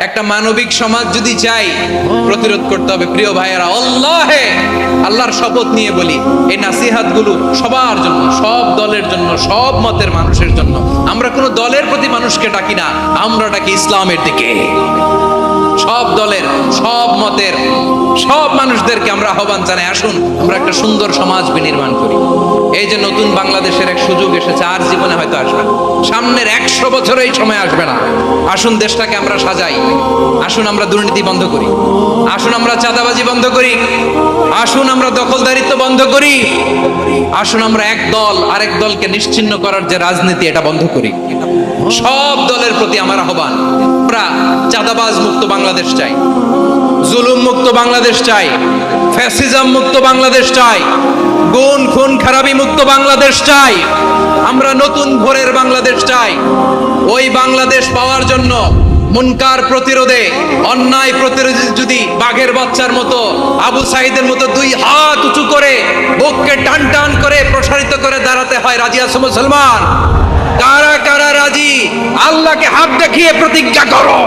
একটা মানবিক সমাজ যদি চাই, প্রতিরোধ করতে হবে। প্রিয় ভাইয়েরা, আল্লাহর শপথ নিয়ে বলি, এই নাসিহাত গুলো সবার জন্য, সব দলের জন্য, সব মতের মানুষের জন্য। আমরা কোনো দলের প্রতি মানুষকে ডাকি না, আমরা ডাকি ইসলামের দিকে। সব দলের, সব মতের, সব মানুষদেরকে আমরা আহ্বান জানাই, আসুন আমরা একটা সুন্দর সমাজ বিনির্মাণ করি। এই যে নতুন বাংলাদেশের এক সুযোগ এসেছে, আর জীবনে হয়তো আসবে না, সামনের 100 বছর এই সময় আসবে না। আসুন দেশটাকে আমরা সাজাই, আসুন আমরা দুর্নীতি বন্ধ করি, আসুন আমরা চাঁদাবাজি বন্ধ করি, আসুন আমরা দখলদারিত্ব বন্ধ করি, আসুন আমরা এক দল আরেক দলকে নিশ্চিহ্ন করার যে রাজনীতি, এটা বন্ধ করি। সব দলের প্রতি আমার আহ্বান, আমরা চাঁদাবাজ মুক্ত বাংলাদেশ চাই, জুলুম মুক্ত বাংলাদেশ চাই, ফ্যাসিজম মুক্ত বাংলাদেশ চাই, গুণ খুন খারাপি মুক্ত বাংলাদেশ চাই। আমরা নতুন ভোরের বাংলাদেশ চাই। ওই বাংলাদেশ পাওয়ার জন্য মুনকার প্রতিরোধে, অন্যায় প্রতিরোধে যদি বাঘের বাচ্চার মতো, আবু সাঈদের মতো 2 হাত উঁচু করে, বুককে টান টান করে প্রসারিত করে দাঁড়াতে হয়, রাজি আছো মুসলমান? কারা কারা রাজি? আল্লাহকে হাত দেখিয়ে প্রতিজ্ঞা করো।